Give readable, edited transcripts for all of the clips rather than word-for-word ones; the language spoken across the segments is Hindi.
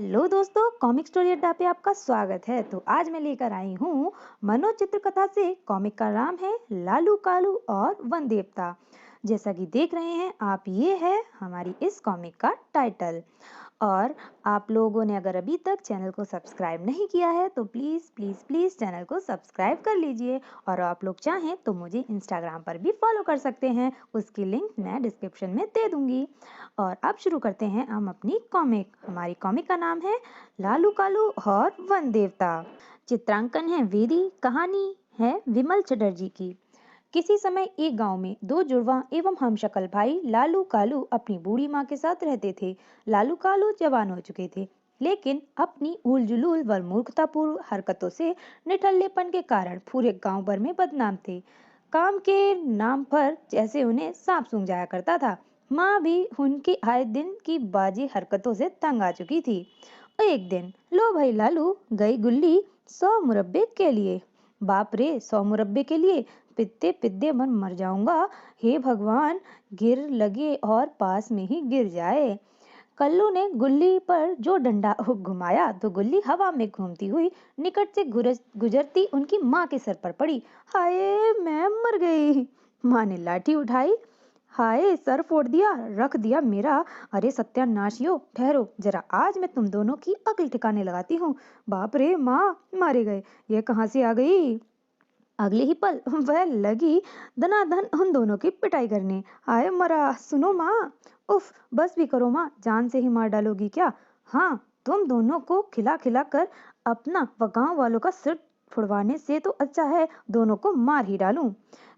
हेलो दोस्तों, कॉमिक स्टोरी अड्डा पे आपका स्वागत है। तो आज मैं लेकर आई हूँ मनोचित्र कथा से। कॉमिक का नाम है लालू कालू और वन देवता। जैसा कि देख रहे हैं आप, ये है हमारी इस कॉमिक का टाइटल। और आप लोगों ने अगर अभी तक चैनल को सब्सक्राइब नहीं किया है तो प्लीज़ प्लीज़ प्लीज़ चैनल को सब्सक्राइब कर लीजिए। और आप लोग चाहें तो मुझे इंस्टाग्राम पर भी फॉलो कर सकते हैं, उसकी लिंक मैं डिस्क्रिप्शन में दे दूंगी। और अब शुरू करते हैं हम अपनी कॉमिक। हमारी कॉमिक का नाम है लालू कालू और वन देवता। चित्रांकन है वेदी, कहानी है विमल चटर्जी की। किसी समय एक गांव में दो जुड़वा एवं हमशक्ल भाई लालू कालू अपनी बूढ़ी माँ के साथ रहते थे। लालू कालू जवान हो चुके थे, लेकिन अपनी उल जुलूल व मूर्खतापूर्ण हरकतों से निठल्लेपन के कारण पूरे गांव भर में बदनाम थे। काम के नाम पर जैसे उन्हें सांप सूंघ जाया करता था। माँ भी उनकी आए दिन की बाजी हरकतों से तंग आ चुकी थी। और एक दिन, लो भाई लालू, गई गुल्ली 100 मुरब्बे के लिए। बाप रे, 100 मुरब्बे के लिए? पिद्दे पिद्दे मन मर जाऊंगा। हे भगवान, गिर लगे और पास में ही गिर जाए। कल्लू ने गुल्ली पर जो डंडा घुमाया तो गुल्ली हवा में घूमती हुई निकट से गुजरती उनकी माँ के सर पर पड़ी। हाय, मैं मर गई। माँ ने लाठी उठाई। हाय, सर फोड़ दिया, रख दिया मेरा। अरे सत्यानाशियो, ठहरो जरा, आज मैं तुम दोनों की अकल ठिकाने लगाती हूँ। बाप रे माँ, मारे गए। ये कहाँ से आ गई? अगले ही पल वह लगी दनादन उन दोनों की पिटाई करने। हाय मरा, सुनो माँ। उफ, बस भी करो माँ, जान से ही मार डालोगी क्या? हाँ, तुम दोनों को खिला खिला कर अपना व गांव वालों का सिर फुड़वाने से तो अच्छा है दोनों को मार ही डालूं।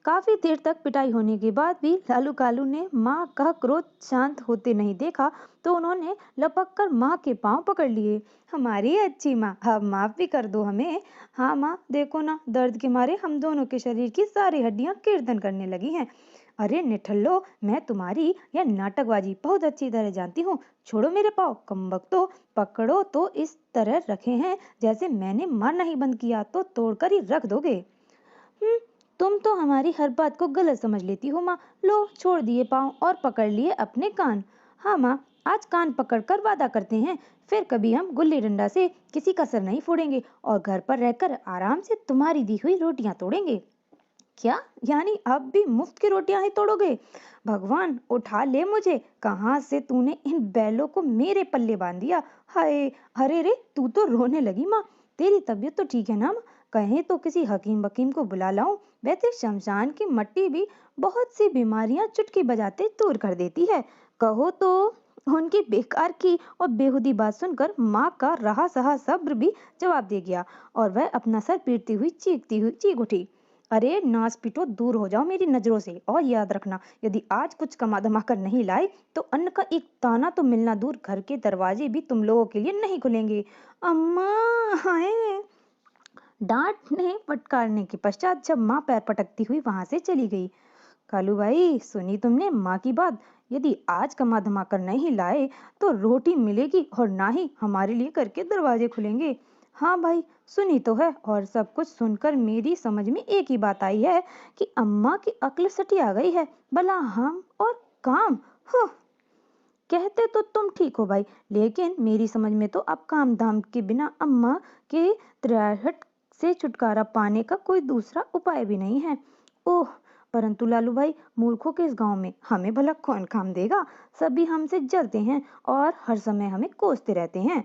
काफी देर तक पिटाई होने के बाद भी लालू कालू ने माँ का क्रोध शांत होते नहीं देखा, तो उन्होंने लपक कर माँ के पांव पकड़ लिए। हमारी अच्छी माँ, अब माफ भी कर दो हमें। हाँ माँ, देखो ना, दर्द के मारे हम दोनों के शरीर की सारी हड्डियां कीर्तन करने लगी हैं। अरे निठल्लो, मैं तुम्हारी यह नाटकबाजी बहुत अच्छी तरह जानती हूँ। छोड़ो मेरे पाँव, कमबख्तो। पकड़ो तो इस तरह रखे हैं जैसे मैंने मारना ही बंद किया तो तोड़कर ही रख दोगे। हम्म, तुम तो हमारी हर बात को गलत समझ लेती हो माँ। लो, छोड़ दिए पाँव और पकड़ लिए अपने कान। हाँ माँ, आज कान पकड़कर वादा करते हैं, फिर कभी हम गुल्ली डंडा से किसी का सर नहीं फोड़ेंगे और घर पर रहकर आराम से तुम्हारी दी हुई रोटियां तोड़ेंगे। क्या? यानी अब भी मुफ्त की रोटियां ही तोड़ोगे? भगवान उठा ले मुझे, कहाँ से तूने इन बैलों को मेरे पल्ले बांध दिया। हाय, अरे रे, तू तो रोने लगी माँ। तेरी तबीयत तो ठीक है ना माँ? कहें तो किसी हकीम वकीम को बुला लाऊं? वैसे शमशान की मट्टी भी बहुत सी बीमारियां चुटकी बजाते दूर कर देती है। कहो तो। उनकी बेकार की और बेहुदी बात सुनकर माँ का रहा सहा सब्र भी जवाब दे गया और वह अपना सर पीटती हुई चीख उठी। अरे नाच पीटो, दूर हो जाओ मेरी नजरों से। और याद रखना, यदि आज कुछ कमा धमा कर नहीं लाए तो अन्न का एक दाना तो मिलना दूर, घर के दरवाजे भी तुम लोगों के लिए नहीं खुलेंगे। अम्मा, हाय। डांट ने फटकारने के पश्चात जब माँ पैर पटकती हुई वहां से चली गई। कालू भाई, सुनी तुमने माँ की बात? यदि आज कमा धमा कर नहीं लाए तो रोटी मिलेगी और ना ही हमारे लिए घर के दरवाजे खुलेंगे। हाँ भाई, सुनी तो है, और सब कुछ सुनकर मेरी समझ में एक ही बात आई है कि अम्मा की अक्ल सटी आ गई है। भला हम और काम। huh, कहते तो तुम ठीक हो भाई, लेकिन मेरी समझ में तो अब काम धाम के बिना अम्मा के त्राहट से छुटकारा पाने का कोई दूसरा उपाय भी नहीं है। ओह, परंतु लालू भाई, मूर्खों के इस गांव में हमें भला कौन काम देगा? सभी हमसे जलते हैं और हर समय हमें कोसते रहते हैं।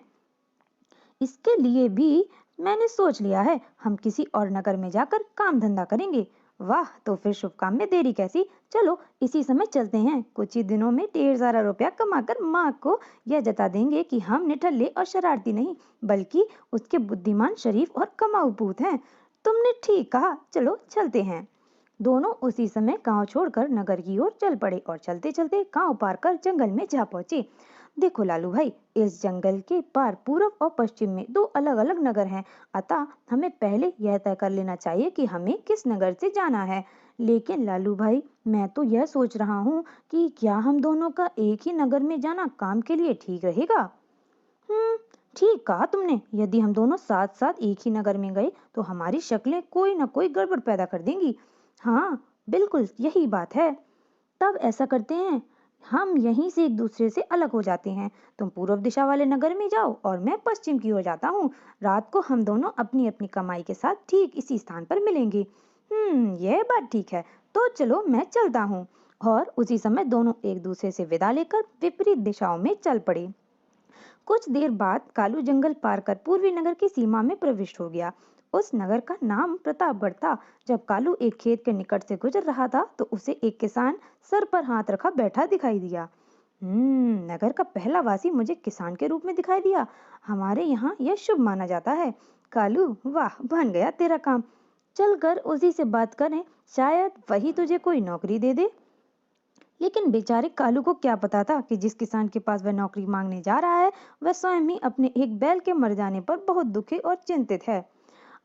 इसके लिए भी मैंने सोच लिया है, हम किसी और नगर में जाकर काम धंधा करेंगे। वाह, तो फिर शुभ काम में देरी कैसी? चलो इसी समय चलते हैं। कुछ ही दिनों में ढेर सारा रुपया कमाकर माँ को यह जता देंगे कि हम निठल्ले और शरारती नहीं, बल्कि उसके बुद्धिमान, शरीफ और कमाऊ पूत हैं। तुमने ठीक कहा, चलो चलते हैं। दोनों उसी समय गांव छोड़कर नगर की ओर चल पड़े और चलते चलते गांव पार कर जंगल में जा पहुंचे। देखो लालू भाई, इस जंगल के पार पूर्व और पश्चिम में दो अलग अलग नगर हैं, अतः हमें पहले यह तय कर लेना चाहिए कि हमें किस नगर से जाना है। लेकिन लालू भाई, मैं तो यह सोच रहा हूँ कि क्या हम दोनों का एक ही नगर में जाना काम के लिए ठीक रहेगा? हम्म, ठीक कहा तुमने। यदि हम दोनों साथ साथ एक ही नगर में गए तो हमारी शक्लें कोई ना कोई गड़बड़ पैदा कर देंगी। हाँ, बिल्कुल यही बात है। तब ऐसा करते हैं, हम यहीं से एक दूसरे से अलग हो जाते हैं। तुम पूर्व दिशा वाले नगर में जाओ और मैं पश्चिम की ओर जाता हूँ। रात को हम दोनों अपनी अपनी कमाई के साथ ठीक इसी स्थान पर मिलेंगे। यह बात ठीक है। तो चलो मैं चलता हूँ। और उसी समय दोनों एक दूसरे से विदा लेकर विपरीत दिशाओं में चल पड़े। कुछ देर बाद कालू जंगल पार कर पूर्वी नगर की सीमा में प्रविष्ट हो गया। उस नगर का नाम प्रतापगढ़ था। जब कालू एक खेत के निकट से गुजर रहा था तो उसे एक किसान सर पर हाथ रखा बैठा दिखाई दिया। नगर का पहला वासी मुझे किसान के रूप में दिखाई दिया। हमारे यहाँ यह शुभ माना जाता है। कालू, वाह, बन गया तेरा काम। चल कर उसी से बात करें, शायद वही तुझे कोई नौकरी दे दे। लेकिन बेचारे कालू को क्या पता था कि जिस किसान के पास वह नौकरी मांगने जा रहा है, वह स्वयं ही अपने एक बैल के मर जाने पर बहुत दुखी और चिंतित है।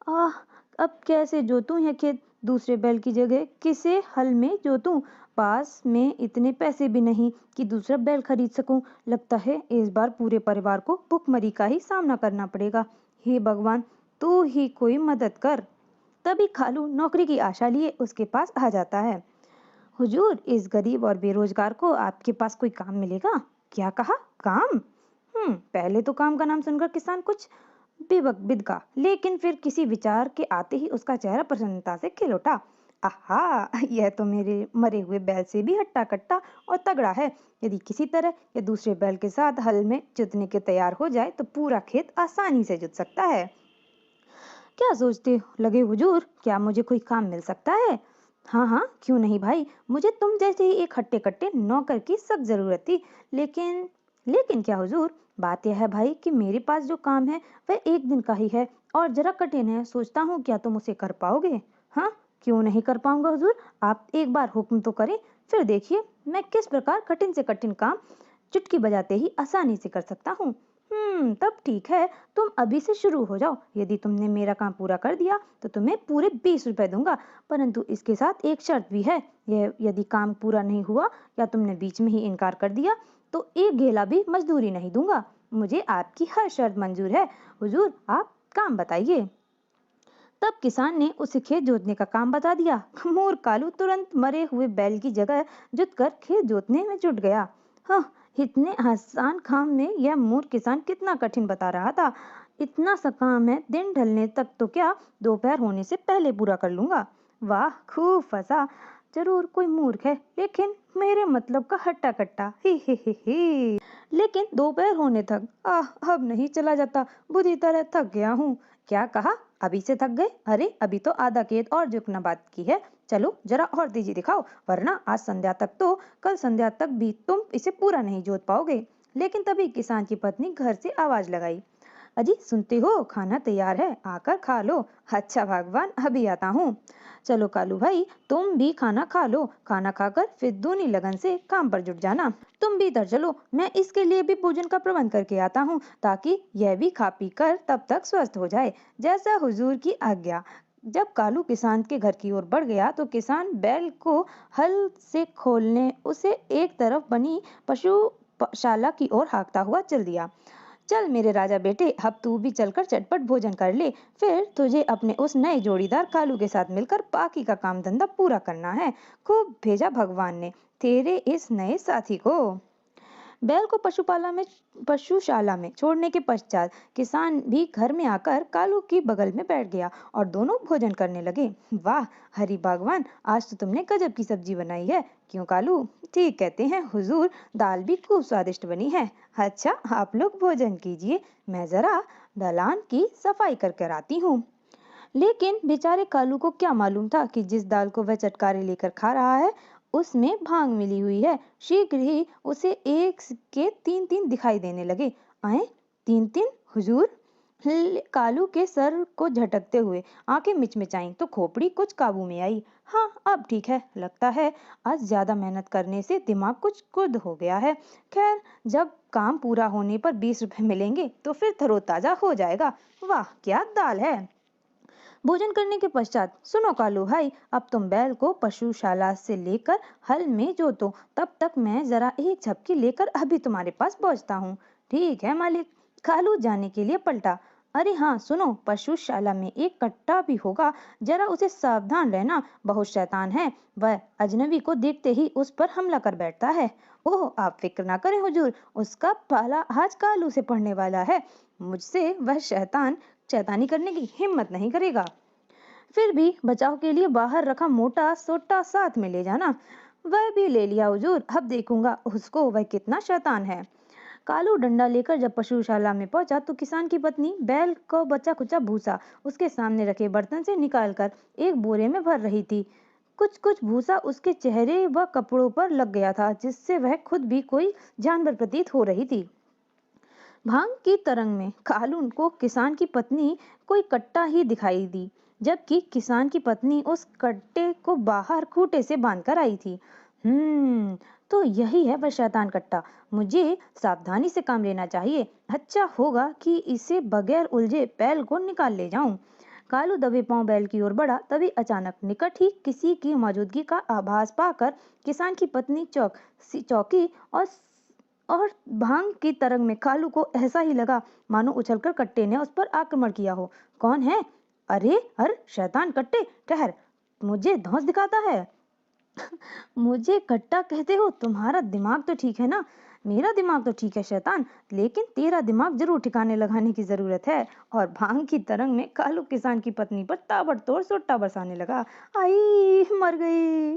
आह, अब कैसे जोतूं यह खेत? दूसरे बैल की जगह किसे हल में जोतूं? पास में इतने पैसे भी नहीं कि दूसरा बैल खरीद सकूं। लगता है इस बार पूरे परिवार को भुखमरी का ही सामना करना पड़ेगा। हे भगवान, तू ही कोई मदद कर। तभी खालू नौकरी की आशा लिए उसके पास आ जाता है। हुजूर, इस गरीब और बेरोजगार को आपके पास कोई काम मिलेगा? क्या कहा? काम? पहले तो काम का नाम सुनकर किसान कुछ बिदका, लेकिन फिर किसी विचार के आते ही उसका चेहरा प्रसन्नता से खिल उठा। आहा, यह तो मेरे मरे हुए बैल से भी हट्टा कट्टा और तगड़ा है। यदि किसी तरह यह दूसरे बैल के साथ हल में जुतने के तैयार हो जाए तो पूरा खेत आसानी से जुत सकता है। क्या सोचते लगे हुजूर, क्या मुझे कोई काम मिल सकता है? हाँ हाँ, क्यों नहीं भाई, मुझे तुम जैसे ही एक हट्टे कट्टे नौकर की सख्त जरूरत थी। लेकिन लेकिन क्या हुजूर? बात यह है भाई कि मेरे पास जो काम है वह एक दिन का ही है और जरा कठिन है। सोचता हूँ क्या तुम उसे कर पाओगे? हाँ, क्यों नहीं कर पाऊंगा हुजूर। आप एक बार हुक्म तो करें, फिर देखिए मैं किस प्रकार कठिन से कठिन काम चुटकी बजाते ही आसानी से कर सकता हूँ। तब ठीक है, तुम अभी से शुरू हो जाओ। यदि तुमने मेरा काम पूरा कर दिया तो तुम्हें पूरे 20 रुपए दूंगा, परंतु इसके साथ एक शर्त भी है। यह यदि काम पूरा नहीं हुआ या तुमने बीच में ही इनकार कर दिया तो एक घेला भी मजदूरी नहीं दूंगा। मुझे आपकी हर शर्त मंजूर है। हुजूर, आप काम बताइए। तब किसान ने उसे खेत जोतने का काम बता दिया। मूर्ख कालू तुरंत मरे हुए बैल की जगह जुतकर खेत जोतने में जुट गया। हाँ, इतने आसान काम में यह मूर्ख किसान कितना कठिन बता रहा था। इतना सा काम है, दिन ढलने तक तो क्या, दोपहर होने से पहले पूरा कर लूंगा। वाह, खूब फंसा। जरूर कोई मूर्ख है, लेकिन मेरे मतलब का हट्टा कट्टा। ही। लेकिन दोपहर होने तक अब नहीं चला जाता। बुरी तरह थक गया हूँ। क्या कहा? अभी से थक गए? अरे अभी तो आधा खेत और जुकना बात की है। चलो जरा और तेजी दिखाओ, वरना आज संध्या तक तो कल संध्या तक भी तुम इसे पूरा नहीं जोत पाओगे। लेकिन तभी किसान की पत्नी घर से आवाज लगाई। अजी सुनते हो, खाना तैयार है, आकर खा लो। अच्छा भगवान, अभी आता हूँ। चलो कालू भाई, तुम भी खाना खा लो। खाना खाकर फिर दूनी लगन से काम पर जुट जाना। तुम भी इधर चलो, मैं इसके लिए भी भोजन का प्रबंध करके आता हूँ, ताकि यह भी खा पी कर तब तक स्वस्थ हो जाए, जैसा हुजूर की आज्ञा। जब कालू किसान के घर की ओर बढ़ गया तो किसान बैल को हल से खोलने उसे एक तरफ बनी पशुशाला की ओर हाँकता हुआ चल दिया। चल मेरे राजा बेटे, अब तू भी चलकर चटपट भोजन कर ले। फिर तुझे अपने उस नए जोड़ीदार कालू के साथ मिलकर बाकी का काम धंधा पूरा करना है। खूब भेजा भगवान ने तेरे इस नए साथी को। बैल को पशुशाला में छोड़ने के पश्चात किसान भी घर में आकर कालू की बगल में बैठ गया और दोनों भोजन करने लगे। वाह हरि भगवान, आज तो तुमने गजब की सब्जी बनाई है। क्यों कालू? ठीक कहते हैं हुजूर, दाल भी खूब स्वादिष्ट बनी है। अच्छा, आप लोग भोजन कीजिए, मैं जरा दलान की सफाई कर कर आती हूँ। लेकिन बेचारे कालू को क्या मालूम था कि जिस दाल को वह चटकारे लेकर खा रहा है उसमें भांग मिली हुई है। शीघ्र ही उसे एक के तीन तीन दिखाई देने लगे। आए, तीन तीन हुजूर? कालू के सर को झटकते हुए आंखें मिचमिचाई तो खोपड़ी कुछ काबू में आई। हाँ, अब ठीक है। लगता है आज ज्यादा मेहनत करने से दिमाग कुछ कुर्द हो गया है। खैर, जब काम पूरा होने पर 20 रुपए मिलेंगे तो फिर तरोताजा हो जाएगा। वाह क्या दाल है। भोजन करने के पश्चात, सुनो कालू भाई, अब तुम बैल को पशुशाला से लेकर हल में जोतो, तब तक मैं जरा एक झपकी लेकर अभी तुम्हारे पास पहुंचता हूँ। ठीक है मालिक। कालू जाने के लिए पलटा। अरे हाँ सुनो, पशुशाला में एक कट्टा भी होगा, जरा उसे सावधान रहना, बहुत शैतान है। वह अजनबी को देखते ही उस पर हमला कर बैठता है। ओह, आप फिक्र ना करें हुजूर, उसका पाला आज कालू से पड़ने वाला है। मुझसे वह शैतानी करने की हिम्मत नहीं करेगा। फिर भी बचाव के लिए बाहर रखा मोटा सोटा साथ में ले जाना। वह भी ले लिया हुजूर, अब देखूंगा उसको वह कितना शैतान है। कालू डंडा लेकर जब पशुशाला में पहुंचा तो किसान की पत्नी बैल को बचा कुचा भूसा उसके सामने रखे बर्तन से निकालकर एक बोरे में भर रही थी। कुछ कुछ भूसा उसके चेहरे व कपड़ों पर लग गया था, जिससे वह खुद भी कोई जानवर प्रतीत हो रही थी। भांग की तरंग में कालू को किसान की पत्नी कोई कट्टा ही दिखाई दी, जबकि किसान की पत्नी उस कट्टे को बाहर खूंटे से बांधकर आई थी। तो यही है वह शैतान कट्टा। मुझे सावधानी से काम लेना चाहिए। अच्छा होगा कि इसे बगैर उलझे बैल को निकाल ले जाऊं। कालू दबे पांव बैल की ओर बढ़ा, तभी अचानक निकट ही किसी की मौजूदगी का आभास पाकर किसान की पत्नी चौकी और भांग की तरंग में कालू को ऐसा ही लगा मानो उछलकर कट्टे ने उस पर आक्रमण किया हो। कौन है? अरे अरे शैतान कट्टे, ठहर, मुझे धौंस दिखाता है। मुझे कट्टा कहते हो? तुम्हारा दिमाग तो ठीक है ना? मेरा दिमाग तो ठीक है शैतान, लेकिन तेरा दिमाग जरूर ठिकाने लगाने की जरूरत है। और भांग की तरंग में कालू किसान की पत्नी पर ताबड़तोड़ सोट्टा बरसाने लगा। आई, मर गई,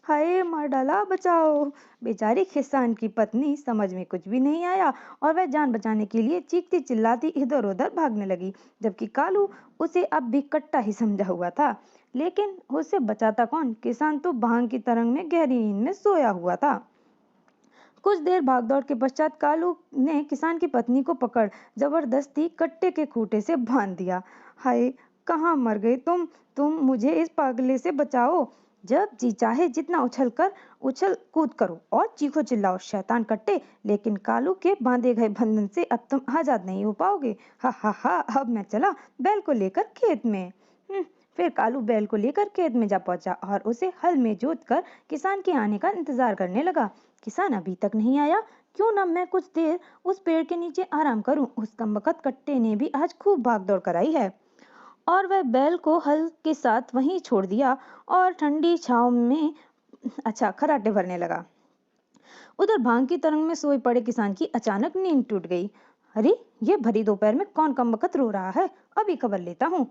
हाय मार डाला, बचाओ। बेचारी किसान की पत्नी समझ में कुछ भी नहीं आया और वह जान बचाने के लिए चीखती चिल्लाती इधर उधर भागने लगी, जबकि कालू उसे अब भी कट्टा ही समझा हुआ था। लेकिन उसे बचाता कौन? किसान तो भांग की तरंग में गहरी नींद में सोया हुआ था। कुछ देर भागदौड़ के पश्चात कालू ने किसान की पत्नी को पकड़ जबरदस्ती कट्टे के खूंटे से बांध दिया। हाय, कहाँ मर गए तुम मुझे इस पागले से बचाओ। जब जी चाहे जितना उछल कूद करो और चीखो चिल्लाओ शैतान कट्टे, लेकिन कालू के बांधे गए बंधन से अब तुम आजाद नहीं हो पाओगे। हा हा हा, अब मैं चला बैल को लेकर खेत में। फिर कालू बैल को लेकर खेत में जा पहुंचा और उसे हल में जोत कर किसान के आने का इंतजार करने लगा। किसान अभी तक नहीं आया, क्यों न मैं कुछ देर उस पेड़ के नीचे आराम करूं। उस कमबख्त कट्टे ने भी आज खूब भाग दौड़ कराई है। और वह बैल को हल के साथ वहीं छोड़ दिया और ठंडी छांव में खराटे भरने लगा। उधर भांग की तरंग में सोए पड़े किसान की अचानक नींद टूट गई। अरे, ये भरी दोपहर में कौन कमबख्त रो रहा है? अभी खबर लेता हूँ।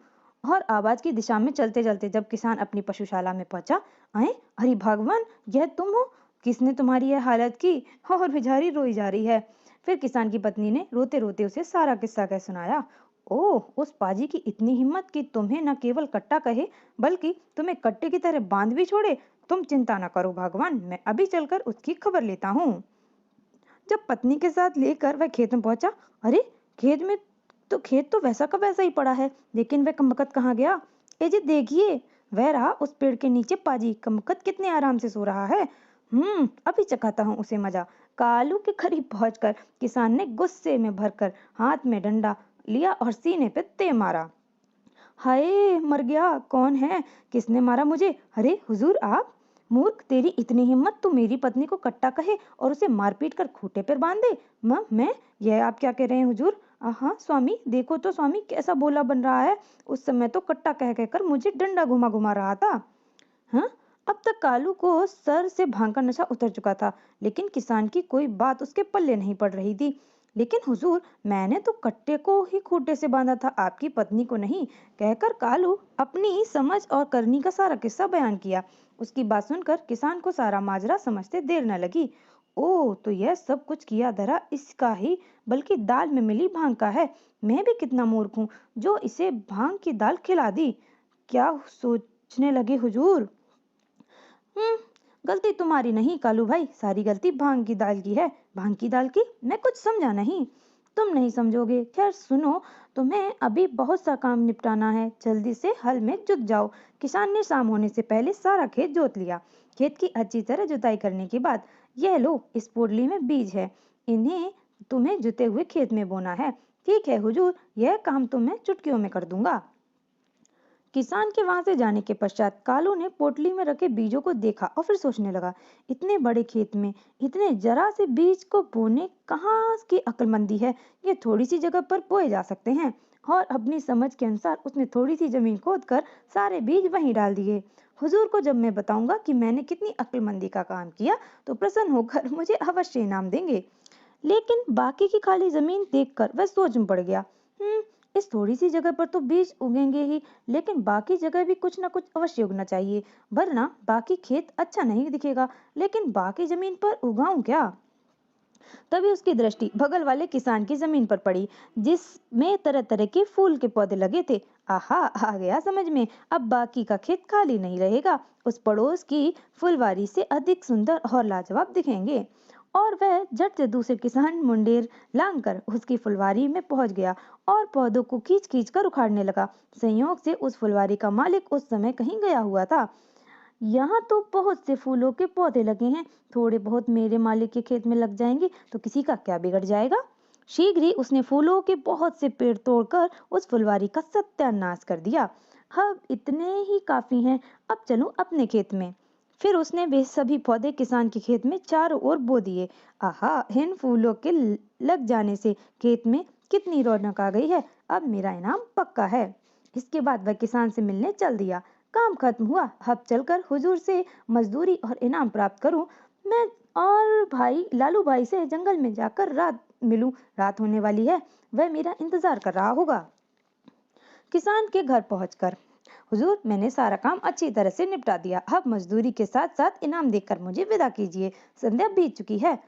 और आवाज की दिशा में चलते चलते जब किसान अपनी पशुशाला में पहुंचा, अरे हरि भगवान, यह तुम हो? किसने तुम्हारी यह हालत की? और बेचारी रोई जा रही है। फिर किसान की पत्नी ने रोते रोते उसे सारा किस्सा कह सुनाया। ओह, उस पाजी की इतनी हिम्मत कि तुम्हें न केवल कट्टा कहे, बल्कि तुम्हें कट्टे की तरह बांध भी छोड़े। तुम चिंता न करो भगवान, मैं अभी चलकर उसकी खबर लेता हूँ। जब पत्नी के साथ लेकर वह खेत में पहुंचा, अरे खेत तो वैसा का वैसा ही पड़ा है, लेकिन वह कमबख्त कहाँ गया? ए जी देखिए, वह रहा उस पेड़ के नीचे पाजी, कमबख्त कितने आराम से सो रहा है। अभी चखाता हूँ उसे मजा। कालू के करीब पहुंचकर किसान ने गुस्से में भरकर हाथ में डंडा लिया और सीने पे ते मारा। हाय, मर गया। कौन है? किसने मारा मुझे? अरे हुजूर, आप? मूर्ख, तेरी इतनी हिम्मत, तू मेरी पत्नी को कट्टा कहे और उसे मारपीट कर खूंटे पर बांध दे। मैं यह आप क्या कह रहे हैं हुजूर? हाँ स्वामी, देखो तो स्वामी कैसा बोला बन रहा है। उस समय तो कट्टा कह कहकर मुझे डंडा घुमा घुमा रहा था। हाँ, अब तक कालू को सर से भांग का नशा उतर चुका था, लेकिन किसान की कोई बात उसके पल्ले नहीं पड़ रही थी। लेकिन हुजूर, मैंने तो कट्टे को ही खूंटे से बांधा था, आपकी पत्नी को नहीं, कहकर कालू अपनी समझ और करनी का सारा किस्सा बयान किया। उसकी बात सुनकर किसान को सारा माजरा समझते देर न लगी। ओह, तो यह सब कुछ किया धरा इसका ही, बल्कि दाल में मिली भांग का है। मैं भी कितना मूर्ख हूँ जो इसे भांग की दाल खिला दी। क्या सोचने लगे हुजूर? हम्म गलती तुम्हारी नहीं कालू भाई, सारी गलती भांग की दाल की है। भांग की दाल की? मैं कुछ समझा नहीं। तुम नहीं समझोगे। खैर सुनो, तुम्हें अभी बहुत सा काम निपटाना है, जल्दी से हल में जुट जाओ। किसान ने शाम होने से पहले सारा खेत जोत लिया। खेत की अच्छी तरह जुताई करने के बाद, यह लो, इस पोटली में बीज है, इन्हें तुम्हें जुते हुए खेत में बोना है। ठीक है हुजूर, यह काम तो मैं चुटकियों में कर दूंगा। किसान के वहां से जाने के पश्चात कालू ने पोटली में रखे बीजों को देखा और फिर सोचने लगा, इतने बड़े खेत में इतने जरा से बीज को बोने कहाँ की अक्लमंदी है। ये थोड़ी सी जगह पर बोए जा सकते हैं। और अपनी समझ के अनुसार उसने थोड़ी सी जमीन खोद कर सारे बीज वहीं डाल दिए। हुजूर को जब मैं बताऊंगा कि मैंने कितनी अक्लमंदी का काम किया तो प्रसन्न होकर मुझे अवश्य इनाम देंगे। लेकिन बाकी की खाली जमीन देखकर वह सोच में पड़ गया। इस थोड़ी सी जगह पर तो बीज उगेंगे ही, लेकिन बाकी जगह भी कुछ ना कुछ अवश्य उगना चाहिए, वरना बाकी खेत अच्छा नहीं दिखेगा। लेकिन बाकी जमीन पर उगाऊं क्या? तभी उसकी दृष्टि बगल वाले किसान की जमीन पर पड़ी, जिसमें तरह तरह के फूल के पौधे लगे थे। आहा, आ गया समझ में, अब बाकी का खेत खाली नहीं रहेगा। उस पड़ोस की फुलवारी से अधिक सुंदर और लाजवाब दिखेंगे। और वह झट से दूसरे किसान मुंडेर लांग कर उसकी फुलवारी में पहुंच गया और पौधों को खींच खींच कर उखाड़ने लगा। संयोग से उस फुलवारी का मालिक उस समय कहीं गया हुआ था। यहाँ तो बहुत से फूलों के पौधे लगे हैं, थोड़े बहुत मेरे मालिक के खेत में लग जाएंगे तो किसी का क्या बिगड़ जाएगा। शीघ्र ही उसने फूलों के बहुत से पेड़ तोड़कर उस फुलवारी का सत्यानाश कर दिया। अब इतने ही काफी हैं, अब चलूं अपने खेत में। फिर उसने वे सभी पौधे किसान के खेत में चारों ओर बो दिए। आहा, इन फूलों के लग जाने से खेत में कितनी रौनक आ गई है। अब मेरा इनाम पक्का है। इसके बाद वह किसान से मिलने चल दिया। काम खत्म हुआ, अब चलकर हुजूर से मजदूरी और इनाम प्राप्त करूं मैं, और भाई लालू भाई से जंगल में जाकर रात मिलूं। रात होने वाली है, वह मेरा इंतजार कर रहा होगा। किसान के घर पहुंचकर, हुजूर मैंने सारा काम अच्छी तरह से निपटा दिया, अब मजदूरी के साथ साथ इनाम देकर मुझे विदा कीजिए, संध्या बीत चुकी है।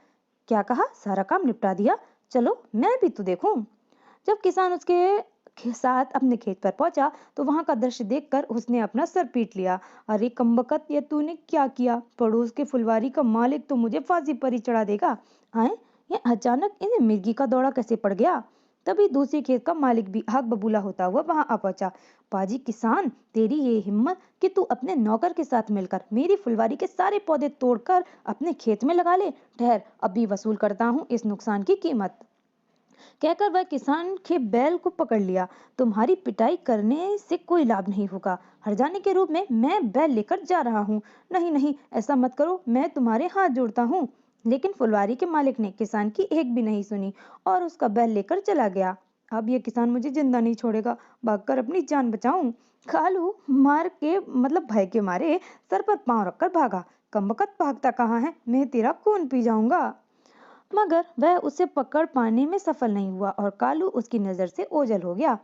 क्या कहा, सारा काम निपटा दिया? चलो मैं भी तो देखूं। जब किसान उसके साथ अपने खेत पर पहुंचा तो वहां का दृश्य देखकर उसने अपना सर पीट लिया। अरे कमबख्त, ये तूने क्या किया? पड़ोस के फुलवारी का मालिक तो मुझे फांसी पर ही चढ़ा देगा। आए, ये अचानक इन्हें मिर्गी का दौड़ा कैसे पड़ गया? तभी दूसरे खेत का मालिक भी आग बबूला होता हुआ वहां आ पहुंचा। पाजी किसान, तेरी ये हिम्मत कि तू अपने नौकर के साथ मिलकर मेरी फुलवारी के सारे पौधे तोड़कर अपने खेत में लगा ले। ठहर, अभी वसूल करता हूँ इस नुकसान की कीमत। कहकर वह किसान के बैल को पकड़ लिया। तुम्हारी पिटाई करने से कोई लाभ नहीं होगा, हर्जाने के रूप में मैं बैल लेकर जा रहा हूँ। नहीं नहीं, ऐसा मत करो, मैं तुम्हारे हाथ जोड़ता हूँ। लेकिन फुलवारी के मालिक ने किसान की एक भी नहीं सुनी और उसका बैल लेकर चला गया। अब ये किसान मुझे जिंदा नहीं छोड़ेगा, भागकर अपनी जान बचाऊं। कालू मार के मतलब भय के मारे सर पर पांव रखकर भागा। कमबख्त, भागता कहाँ है, मैं तेरा खून पी जाऊंगा। मगर वह उसे पकड़ पाने में सफल नहीं हुआ और कालू उसकी नजर से ओझल हो गया।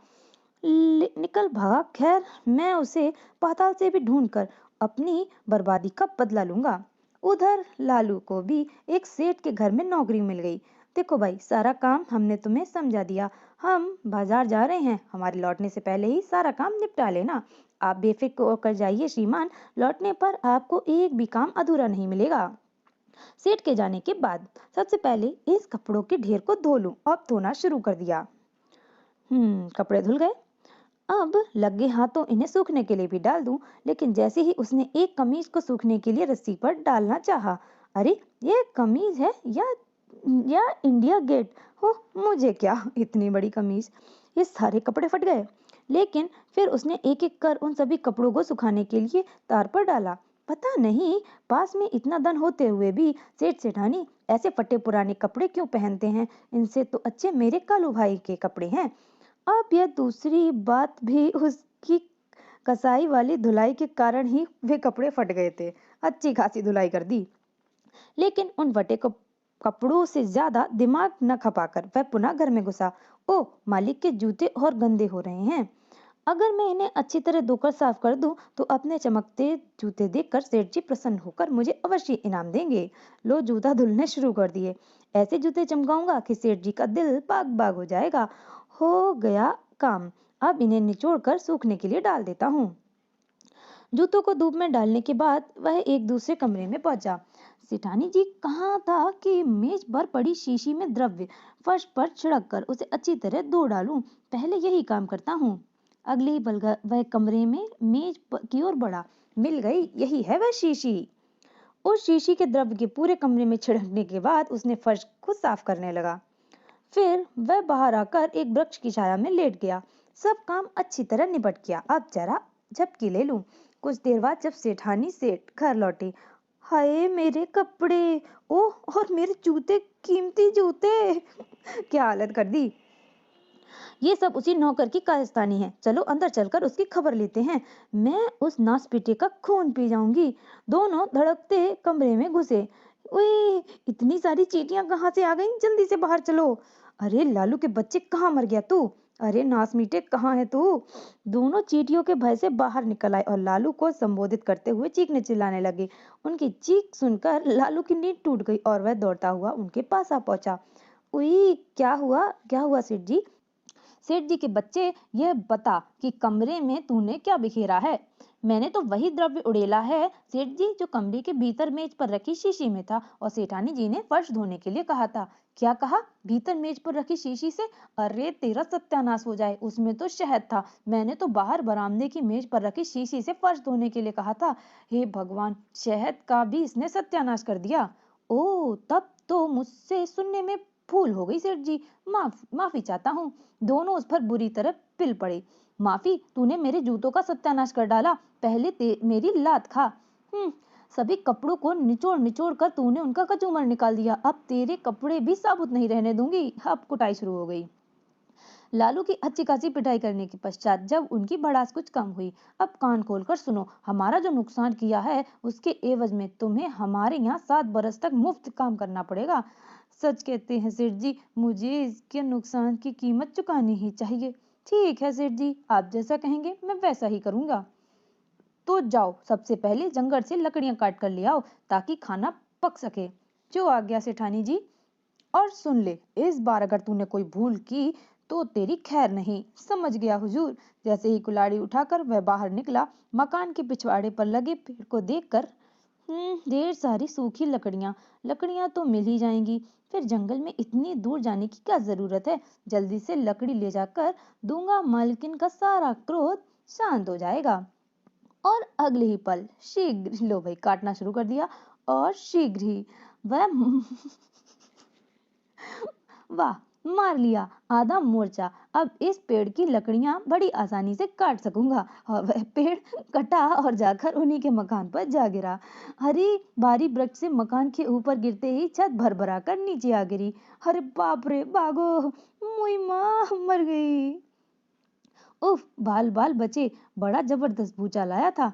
निकल भागा। खैर, मैं उसे पाताल से भी ढूंढकर अपनी बर्बादी का बदला लूंगा। उधर लालू को भी एक सेठ के घर में नौकरी मिल गई। देखो भाई, सारा काम हमने तुम्हें समझा दिया, हम बाजार जा रहे हैं, हमारे लौटने से पहले ही सारा काम निपटा लेना। आप बेफिक्र होकर जाइए श्रीमान, लौटने पर आपको एक भी काम अधूरा नहीं मिलेगा। सेठ के जाने के बाद सबसे पहले इस कपड़ों के ढेर को धो लूं। अब धोना शुरू कर दिया। कपड़े धुल गए। अब लगे हाथों इन्हें सूखने के लिए भी डाल दूं। लेकिन जैसे ही उसने एक कमीज को सूखने के लिए रस्सी पर डालना चाहा, अरे ये कमीज है या इंडिया गेट हो, मुझे क्या, इतनी बड़ी कमीज। ये सारे कपड़े फट गए। लेकिन फिर उसने एक एक कर उन सभी कपड़ों को सुखाने के लिए तार पर डाला। पता नहीं, पास में इतना धन होते हुए भी सेठ सेठानी ऐसे फटे पुराने कपड़े क्यों पहनते हैं? इनसे तो अच्छे मेरे कालू भाई के कपड़े हैं। अब यह दूसरी बात भी उसकी कसाई वाली धुलाई के कारण ही वे कपड़े फट गए थे। अच्छी खासी धुलाई कर दी, लेकिन उन फटे कपड़ों से ज्यादा दिमाग न खपाकर वह पुनः घर में घुसा। ओ, मालिक के जूते और गंदे हो रहे हैं। अगर मैं इन्हें अच्छी तरह धोकर साफ कर दूं तो अपने चमकते जूते देखकर सेठ जी प्रसन्न होकर मुझे अवश्य इनाम देंगे। लो, जूता धुलने शुरू कर दिए। ऐसे जूते चमकाऊंगा कि सेठ जी का दिल बाग बाग हो जाएगा। हो गया काम। अब इन्हें निचोड़ कर सूखने के लिए डाल देता हूँ। जूतों को धूप में डालने के बाद वह एक दूसरे कमरे में पहुंचा। सेठानी जी कहाँ था कि मेज पर पड़ी शीशी में द्रव्य फर्श पर छिड़क कर उसे अच्छी तरह धो डालूं। पहले यही काम करता हूँ। अगले ही पल वह कमरे में मेज की ओर बढ़ा। मिल गई, यही है वह शीशी। उस शीशी के द्रव्य के पूरे कमरे में छिड़कने के बाद उसने फर्श को साफ करने लगा। फिर वह बाहर आकर एक वृक्ष की छाया में लेट गया। सब काम अच्छी तरह निपट गया। अब जरा झपकी ले लूं। कुछ देर बाद जब सेठानी सेठ घर लौटे, हाय मेरे कपड़े, ओह और मेरे जूते, कीमती जूते, क्या हालत कर दी। ये सब उसी नौकर की कारस्तानी है, चलो अंदर चलकर उसकी खबर लेते हैं। मैं उस नासपीटे का खून पी जाऊंगी। दोनों धड़कते कमरे में घुसे। ओए, इतनी सारी चींटियां कहाँ से आ गईं? जल्दी से बाहर चलो। अरे लालू के बच्चे, कहाँ मर गया तू? अरे नासमीटे, कहाँ है तू? दोनों चींटियों के भय से बाहर निकल आए और लालू को संबोधित करते हुए चीखने चिल्लाने लगे। उनकी चीख सुनकर लालू की नींद टूट गई और वह दौड़ता हुआ उनके पास आ पहुंचा। उई, क्या हुआ, क्या हुआ सेठ जी? सेठ जी के बच्चे, यह बता कि कमरे में तूने क्या बिखेरा है? मैंने तो वही द्रव्य उड़ेला है सेठ जी, जो कमरे के भीतर मेज पर रखी शीशी में था और सेठानी जी ने फर्श धोने के लिए कहा था। क्या कहा? भीतर मेज पर रखी शीशी से? अरे तेरा सत्यानाश हो जाए, उसमें तो शहद था। मैंने तो बाहर बरामदे की मेज पर रखी शीशी से फर्श धोने के लिए कहा था। हे भगवान, शहद का भी इसने सत्यानाश कर दिया। ओ, तब तो मुझसे सुनने में भूल हो गई सेठ जी, माफी चाहता हूँ। दोनों उस पर बुरी तरह पिल पड़े। माफी? तूने मेरे जूतों का सत्यानाश कर डाला, पहले मेरी लात खा। सभी कपड़ों को निचोड़ निचोड़ कर तूने उनका कचूमर निकाल दिया, अब तेरे कपड़े भी साबुत नहीं रहने दूंगी। अब कुटाई शुरू हो गई। लालू की अच्छी खासी पिटाई करने के पश्चात जब उनकी भड़ास कुछ कम हुई, अब कान खोलकर सुनो, हमारा जो नुकसान किया है उसके एवज में तुम्हें हमारे यहाँ 7 बरस तक मुफ्त काम करना पड़ेगा। सच कहते हैं सेठ जी, मुझे इसके नुकसान की कीमत चुकानी ही चाहिए। ठीक है सेठ जी, आप जैसा कहेंगे मैं वैसा ही करूंगा। तो जाओ, सबसे पहले जंगल से लकड़ियां काट कर ले आओ ताकि खाना पक सके। जो आ गया सेठानी जी। और सुन ले, इस बार अगर तूने कोई भूल की तो तेरी खैर नहीं। समझ गया हुजूर। जैसे ही कुल्हाड़ी उठाकर वह बाहर निकला, मकान के पिछवाड़े पर लगे पेड़ को देखकर, ढेर सारी सूखी लकड़ियां। लकड़ियां तो मिल ही जाएंगी, फिर जंगल में इतनी दूर जाने की क्या जरूरत है? जल्दी से लकड़ी ले जाकर दूंगा, मालकिन का सारा क्रोध शांत हो जाएगा। और अगले ही पल शीघ्र, लो भाई, काटना शुरू कर दिया। और शीघ्र ही वह वाह, मार लिया आधा मोर्चा। अब इस पेड़ की लकड़ियां बड़ी आसानी से काट सकूंगा। और वह पेड़ कटा और जाकर उन्हीं के मकान पर जा गिरा। अरे, भारी वृक्ष से मकान के ऊपर गिरते ही छत भरभरा कर नीचे आ गिरी। अरे बाप रे, भागो, मुई माँ मर गई। उफ, बाल बाल बचे। बड़ा जबरदस्त भूचाल आया था।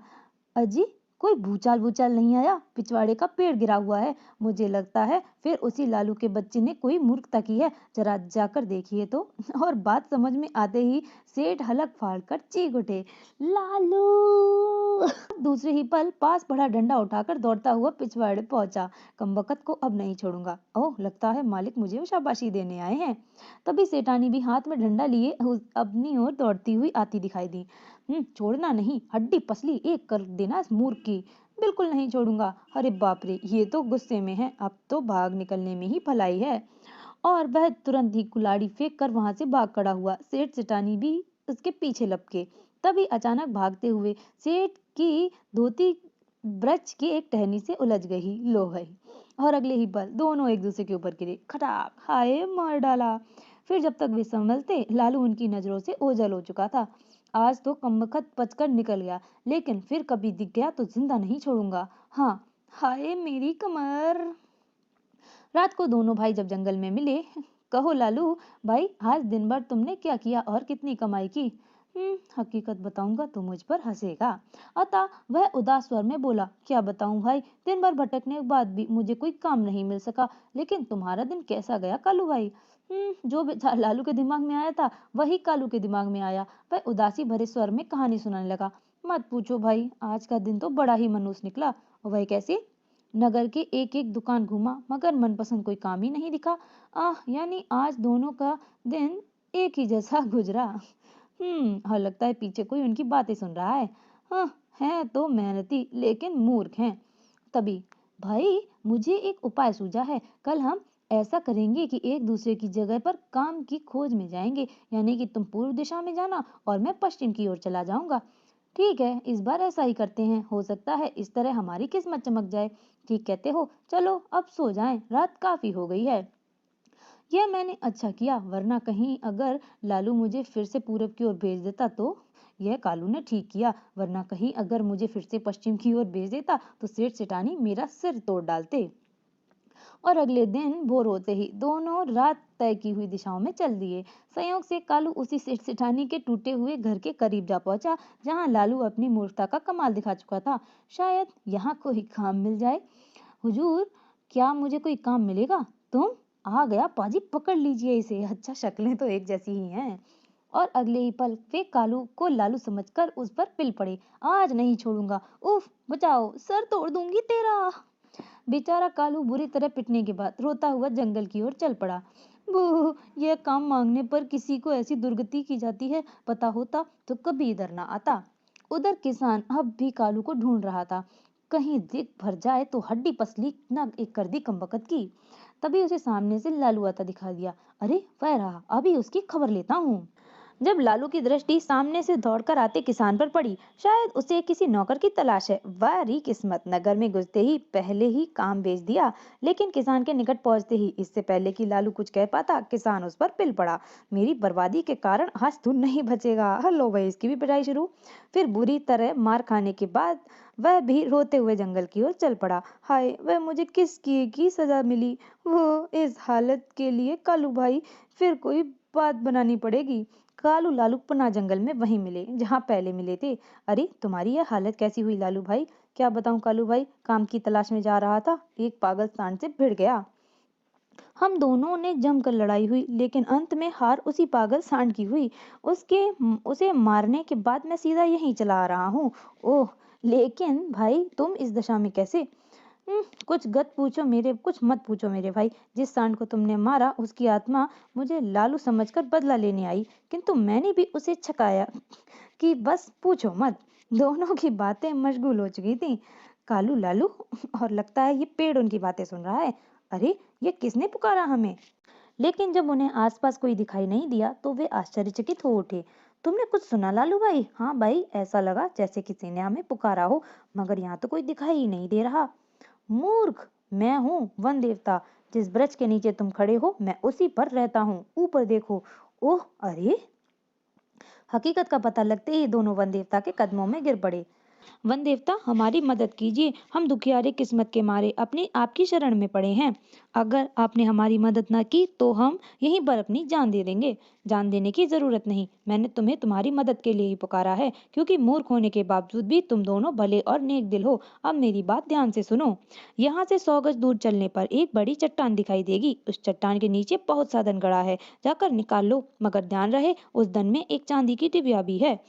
अजी, कोई भूचाल भूचाल नहीं आया, पिछवाड़े का पेड़ गिरा हुआ है। मुझे लगता है फिर उसी लालू के बच्चे ने कोई मूर्खता की है, जरा जाकर देखिए तो। और बात समझ में आते ही सेठ हलक फाड़ कर चीख उठे, लालू। दूसरे ही पल पास पड़ा डंडा उठाकर दौड़ता हुआ पिछवाड़े पहुंचा। कमबख्त को अब नहीं छोड़ूंगा। ओह, लगता है मालिक मुझे शाबाशी देने आए हैं। तभी सेठानी भी हाथ में डंडा लिए अपनी ओर दौड़ती हुई आती दिखाई दी। छोड़ना नहीं, हड्डी पसली एक कर देना इस मूर्ख की। बिल्कुल नहीं छोड़ूंगा। अरे बाप रे, ये तो गुस्से में है, अब तो भाग निकलने में ही भलाई है। और वह तुरंत ही कुल्हाड़ी फेंक कर वहां से भाग खड़ा हुआ। सेठ सेठानी भी उसके पीछे लपके। तभी अचानक भागते हुए सेठ की धोती वृक्ष की एक टहनी से उलझ गई, लो गई। और अगले ही पल दोनों एक दूसरे के ऊपर गिरे, खटाक, हाय, मार डाला। फिर जब तक वे संभलते, लालू उनकी नजरों से ओझल हो चुका था। आज तो कमबख्त बचकर निकल गया, लेकिन फिर कभी दिख गया तो जिंदा नहीं छोड़ूंगा। हाँ, हाय मेरी कमर। रात को दोनों भाई जब जंगल में मिले, कहो लालू भाई, आज दिन भर तुमने क्या किया और कितनी कमाई की? हकीकत बताऊंगा तो मुझ पर हंसेगा। अतः वह उदास स्वर में बोला, क्या बताऊं भाई, दिन भर भटकने के बाद भी मुझे कोई काम नहीं मिल सका। लेकिन तुम्हारा दिन कैसा गया कालू भाई? जो विचार लालू के दिमाग में आया था वही कालू के दिमाग में आया। वह उदासी भरे स्वर में कहानी सुनाने लगा। मत पूछो भाई, आज का दिन तो बड़ा ही मनहूस निकला। वह कैसे? नगर के एक एक दुकान घूमा, मगर मनपसंद कोई काम ही नहीं दिखा। यानी आज दोनों का दिन एक ही जैसा गुजरा। और लगता है पीछे कोई उनकी बातें सुन रहा है। हाँ, है तो मेहनती लेकिन मूर्ख हैं। तभी, भाई मुझे एक उपाय सूझा है। कल हम ऐसा करेंगे कि एक दूसरे की जगह पर काम की खोज में जाएंगे, यानी कि तुम पूर्व दिशा में जाना और मैं पश्चिम की ओर चला जाऊंगा। ठीक है, इस बार ऐसा ही करते हैं, हो सकता है इस तरह हमारी किस्मत चमक जाए। ठीक कहते हो, चलो अब सो जाएं, रात काफी हो गई है। यह मैंने अच्छा किया, वरना कहीं अगर लालू मुझे फिर से पूरब की ओर भेज देता तो। यह कालू ने ठीक किया, वरना कहीं अगर मुझे फिर से पश्चिम की ओर भेज देता तो सेठ सेठानी मेरा सिर तोड़ डालते। और अगले दिन भोर होते ही दोनों रात तय की हुई दिशाओं में चल दिए। संयोग से कालू उसी सेठ सेठानी के टूटे हुए घर के करीब जा पहुंचा, जहां लालू अपनी मूर्खता का कमाल दिखा चुका था। शायद यहाँ कोई काम मिल जाए। हुजूर, क्या मुझे कोई काम मिलेगा? तुम? आ गया पाजी, पकड़ लीजिए इसे। अच्छा, शक्लें तो एक जैसी ही हैं। और अगले ही पल वे कालू को लालू समझकर उस पर पिल पड़े। आज नहीं छोड़ूंगा, उफ, बचाओ, सर तोड़ दूंगी तेरा। बेचारा कालू बुरी तरह पिटने के बाद रोता हुआ जंगल की ओर चल पड़ा। बू, यह काम मांगने पर किसी को ऐसी दुर्गति की जाती है, पता होता तो कभी इधर ना आता। उधर किसान अब भी कालू को ढूंढ रहा था। कहीं दिख भर जाए तो हड्डी पसली न एक कर दी कमबख्त की। तभी उसे सामने से लालू आता दिखा दिया। अरे वह रहा, अभी उसकी खबर लेता हूँ। जब लालू की दृष्टि सामने से दौड़कर आते किसान पर पड़ी, शायद उसे किसी नौकर की तलाश है। वारी किस्मत, नगर में घुसते ही पहले ही काम बेच दिया। लेकिन किसान के निकट पहुंचते ही, इससे पहले कि लालू कुछ कह पाता, किसान उस पर पिल पड़ा। मेरी बर्बादी के कारण आज तू नहीं बचेगा। हेलो भाई, इसकी भी पिटाई शुरू। फिर बुरी तरह मार खाने के बाद वह भी रोते हुए जंगल की ओर चल पड़ा। हाय, वह मुझे किस किए की सजा मिली? वो इस हालत के लिए कालू भाई, फिर कोई बात बनानी पड़ेगी। कालू लालू पुनः जंगल में वहीं मिले जहां पहले मिले थे। अरे, तुम्हारी यह हालत कैसी हुई लालू भाई? क्या बताऊं कालू भाई, काम की तलाश में जा रहा था, एक पागल सांड से भिड़ गया। हम दोनों ने जमकर लड़ाई हुई, लेकिन अंत में हार उसी पागल सांड की हुई। उसे मारने के बाद मैं सीधा यहीं चला आ रहा हूँ। ओह, लेकिन भाई तुम इस दशा में कैसे? कुछ मत पूछो मेरे भाई। जिस सांड को तुमने मारा उसकी आत्मा मुझे लालू समझकर बदला लेने आई, किंतु मैंने भी उसे छकाया कि बस पूछो मत। दोनों की बातें मशगूल हो चुकी थी, कालू लालू, और लगता है ये पेड़ उनकी बातें सुन रहा है। अरे, ये किसने पुकारा हमें? लेकिन जब उन्हें आसपास कोई दिखाई नहीं दिया तो वे आश्चर्यचकित हो उठे। तुमने कुछ सुना लालू भाई? हाँ भाई, ऐसा लगा जैसे किसी ने हमें पुकारा हो, मगर यहाँ तो कोई दिखाई ही नहीं दे रहा। मूर्ख, मैं हूँ वन देवता। जिस वृक्ष के नीचे तुम खड़े हो मैं उसी पर रहता हूँ। ऊपर देखो। ओह, अरे! हकीकत का पता लगते ही दोनों वन देवता के कदमों में गिर पड़े। वन देवता, हमारी मदद कीजिए, हम दुखियारे किस्मत के मारे अपनी आपकी शरण में पड़े हैं। अगर आपने हमारी मदद न की तो हम यहीं पर अपनी जान दे देंगे। जान देने की जरूरत नहीं, मैंने तुम्हें तुम्हारी मदद के लिए ही पुकारा है, क्योंकि मूर्ख होने के बावजूद भी तुम दोनों भले और नेक दिल हो। अब मेरी बात ध्यान से सुनो। यहाँ से 100 गज दूर चलने पर एक बड़ी चट्टान दिखाई देगी। उस चट्टान के नीचे बहुत सा धन गड़ा है, जाकर निकाल लो, मगर ध्यान रहे उस धन में एक चांदी की डिबिया भी है।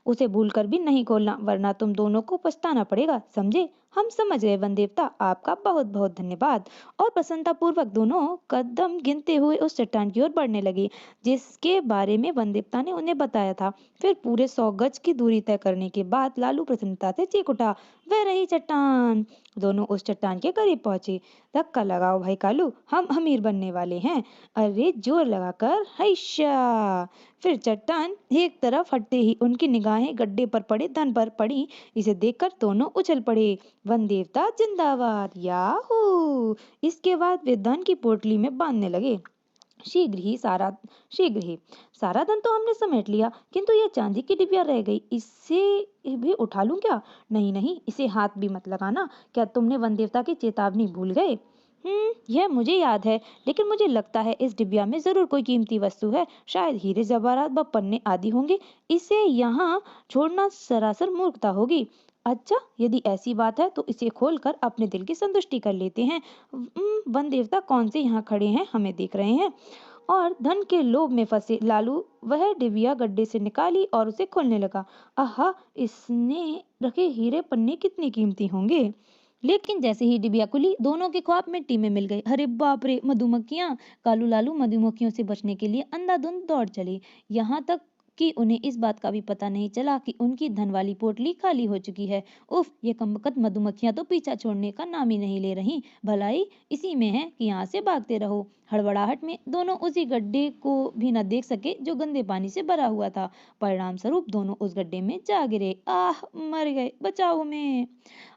उसे भूलकर भी नहीं खोलना, वरना तुम दोनों को पछताना पड़ेगा, समझे? हम समझ गए वन देवता, आपका बहुत बहुत धन्यवाद। और प्रसन्नता पूर्वक दोनों कदम गिनते हुए उस चट्टान की ओर बढ़ने लगे, जिसके बारे में वन देवता ने उन्हें बताया था। फिर पूरे 100 गज की दूरी तय करने के बाद लालू प्रसन्नता से चीख उठा, वह रही चट्टान। दोनों उस चट्टान के करीब पहुंचे। धक्का लगाओ भाई कालू, हम अमीर बनने वाले हैं। अरे जोर लगाकर, हैशा! फिर चट्टान एक तरफ हटते ही उनकी निगाहें गड्ढे पर पड़े धन पर पड़ी। इसे देखकर दोनों उछल पड़े। वन देवता जिंदाबाद, याहू! इसके बाद वे धन की पोटली में बांधने लगे। शीघ्र ही सारा शीघ्र ही सारा धन तो हमने समेट लिया, किंतु यह चांदी की डिबिया रह गई। इसे भी उठा लूं क्या? नहीं नहीं, इसे हाथ भी मत लगाना। क्या तुमने वन देवता की चेतावनी भूल गए? यह मुझे याद है, लेकिन मुझे लगता है इस डिबिया में जरूर कोई कीमती वस्तु है, शायद हीरे जवाहरात व पन्ने आदि होंगे। इसे यहाँ छोड़ना सरासर मूर्खता होगी। अच्छा, यदि ऐसी बात है तो इसे खोलकर अपने दिल की संतुष्टि कर लेते हैं। वन देवता कौन से यहाँ खड़े हैं, हमें देख रहे हैं। और धन के लोभ में फंसे लालू वह डिबिया गड्ढे से निकाली और उसे खोलने लगा। आहा, इसने रखे हीरे पन्ने कितने कीमती होंगे। लेकिन जैसे ही डिबिया खुली, दोनों के ख्वाब मिट्टी में मिल गए। अरे बाप रे, मधुमक्खियां! कालू लालू मधुमक्खियों से बचने के लिए अंधाधुंध दौड़ चले। यहाँ तक कि उन्हें इस बात का भी पता नहीं चला कि उनकी धन वाली पोटली खाली हो चुकी है। उफ, ये कमबख्त मधुमक्खियां तो पीछा छोड़ने का नाम ही नहीं ले रही। भलाई इसी में है कि यहाँ से भागते रहो। हड़बड़ाहट में दोनों उसी गड्ढे को भी न देख सके जो गंदे पानी से भरा हुआ था। परिणाम स्वरूप दोनों उस गड्ढे में जा गिरे। आह, मर गए, बचाओ हमें!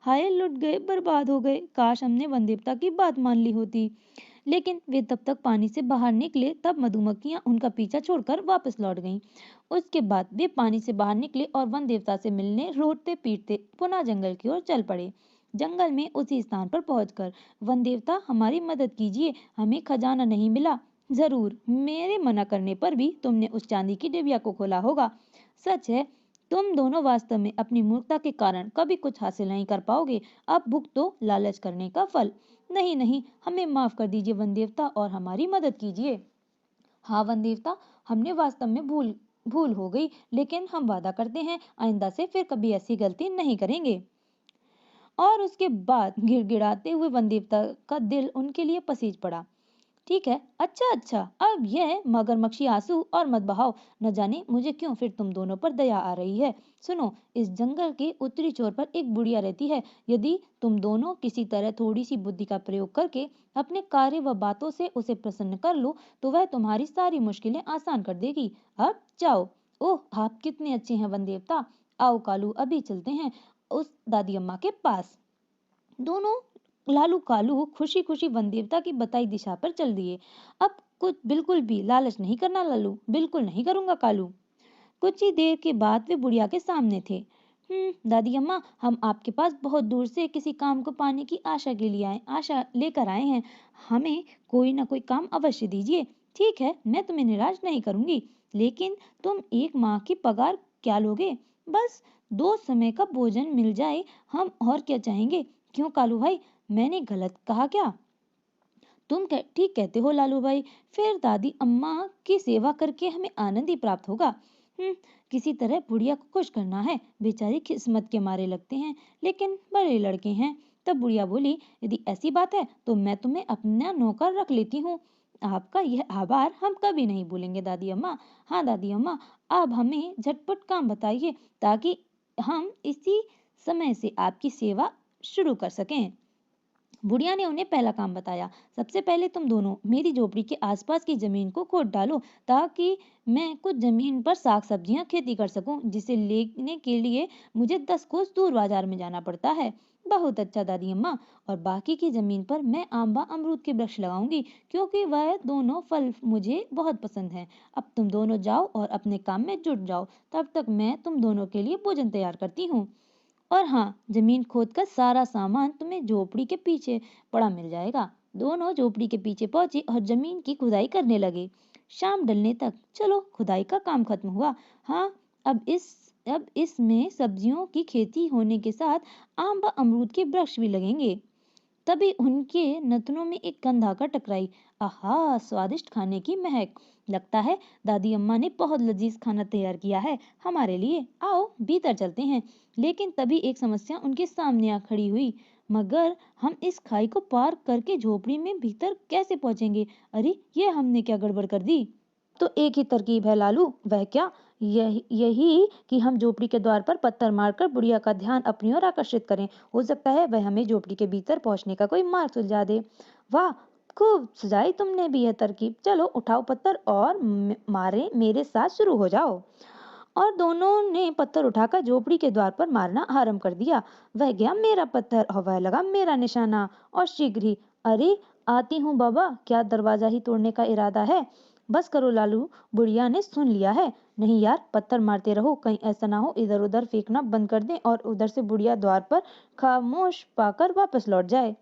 हाय, लुट गए, बर्बाद हो गए। काश हमने वन देवता की बात मान ली होती। लेकिन वे तब तक पानी से बाहर निकले तब मधुमक्खियां उनका पीछा छोड़कर वापस लौट गईं। उसके बाद वे पानी से बाहर निकले और वन देवता से मिलने रोते पीटते पुनः जंगल की ओर चल पड़े। जंगल में उसी स्थान पर पहुंचकर, वन देवता हमारी मदद कीजिए, हमें खजाना नहीं मिला। जरूर, मेरे मना करने पर भी तुमने उस चांदी की डिबिया को खोला होगा। सच है, तुम दोनों वास्तव में अपनी मूर्खता के कारण कभी कुछ हासिल नहीं कर पाओगे। अब भुगतो लालच करने का फल। नहीं नहीं, हमें माफ कर दीजिए वन देवता और हमारी मदद कीजिए। हाँ वन देवता, हमने वास्तव में भूल भूल हो गई, लेकिन हम वादा करते हैं आइंदा से फिर कभी ऐसी गलती नहीं करेंगे। और उसके बाद गिड़गिड़ाते हुए वन देवता का दिल उनके लिए पसीज पड़ा। ठीक है, अच्छा अच्छा, अब यह मगरमच्छी आंसू और मत बहाओ। न जाने मुझे क्यों फिर तुम दोनों पर दया आ रही है। सुनो, इस जंगल के उत्तरी छोर पर एक बुढ़िया रहती है। यदि तुम दोनों किसी तरह थोड़ी सी बुद्धि का प्रयोग करके अपने कार्य व बातों से उसे प्रसन्न कर लो तो वह तुम्हारी सारी मुश्किलें आसान कर देगी। अब जाओ। ओह, आप कितने अच्छे हैं वन देवता। आओ कालू, अभी चलते हैं उस दादी अम्मा के पास। दोनों लालू कालू खुशी खुशी वन देवता की बताई दिशा पर चल दिए। अब कुछ बिल्कुल भी लालच नहीं करना लालू, बिल्कुल नहीं करूंगा कालू। कुछ ही देर के बाद वे बुढ़िया के सामने थे। दादी अम्मा, हम आपके पास बहुत दूर से किसी काम को पाने की आशा लेकर आए हैं। हमें कोई ना कोई काम अवश्य दीजिए। ठीक है, मैं तुम्हें निराश नहीं करूंगी, लेकिन तुम एक माह की पगार क्या लोगे? बस 2 समय का भोजन मिल जाए, हम और क्या चाहेंगे। क्यों कालू भाई, मैंने गलत कहा क्या? तुम ठीक कहते हो लालू भाई। फिर दादी अम्मा की सेवा करके हमें आनंद ही प्राप्त होगा। किसी तरह बुढ़िया को खुश करना है। बेचारी किस्मत के मारे लगते हैं, लेकिन बड़े लड़के हैं। तब बुढ़िया बोली, यदि ऐसी बात है तो मैं तुम्हें अपना नौकर रख लेती हूँ। आपका यह आभार हम कभी नहीं भूलेंगे दादी अम्मा। हाँ दादी अम्मा, अब हमें झटपट काम बताइए ताकि हम इसी समय से आपकी सेवा शुरू कर सकें। बुढ़िया ने उन्हें पहला काम बताया। सबसे पहले तुम दोनों मेरी झोपड़ी के आसपास की जमीन को खोद डालो ताकि मैं कुछ जमीन पर साग सब्जियां खेती कर सकूं, जिसे लेने के लिए मुझे 10 कोस दूर बाजार में जाना पड़ता है। बहुत अच्छा दादी अम्मा। और बाकी की जमीन पर मैं आंबा अमरूद के वृक्ष लगाऊंगी, क्योंकि वह दोनों फल मुझे बहुत पसंद हैं। अब तुम दोनों जाओ और अपने काम में जुट जाओ, तब तक मैं तुम दोनों के लिए भोजन तैयार करती हूँ। और हाँ, जमीन खोदकर सारा सामान तुम्हें झोपड़ी के पीछे पड़ा मिल जाएगा। दोनों झोपड़ी के पीछे पहुंचे और जमीन की खुदाई करने लगे। शाम ढलने तक चलो खुदाई का काम खत्म हुआ। हाँ, अब इसमें सब्जियों की खेती होने के साथ आम व अमरूद के वृक्ष भी लगेंगे। तभी उनके नथनों में एक गंध आकर टकराई। आहा, स्वादिष्ट खाने की महक। लगता है दादी अम्मा ने बहुत लजीज खाना तैयार किया है हमारे लिए। आओ भीतर चलते हैं। लेकिन तभी एक समस्या उनके सामने आ खड़ी हुई। मगर हम इस खाई को पार करके झोपड़ी में भीतर कैसे पहुंचेंगे? अरे, ये हमने क्या गड़बड़ कर दी? तो एक ही तरकीब है लालू। वह क्या? यही कि हम झोपड़ी के द्वार पर पत्थर मारकर बुढ़िया का ध्यान अपनी ओर आकर्षित करें। हो सकता है वह हमें झोपड़ी के भीतर पहुंचने का कोई मार्ग सुझा दे। वाह, खूब सुझाई तुमने भी यह तरकीब। चलो उठाओ पत्थर और मारे मेरे साथ शुरू हो जाओ। और दोनों ने पत्थर उठाकर झोपड़ी के द्वार पर मारना आरंभ कर दिया। वह गया मेरा पत्थर और वह लगा मेरा निशाना। और शीघ्र ही, अरे आती हूँ बाबा, क्या दरवाजा ही तोड़ने का इरादा है? बस करो लालू, बुढ़िया ने सुन लिया है। नहीं यार, पत्थर मारते रहो, कहीं ऐसा ना हो इधर उधर फेंकना बंद कर दे और उधर से बुढ़िया द्वार पर खामोश पाकर वापस लौट जाए।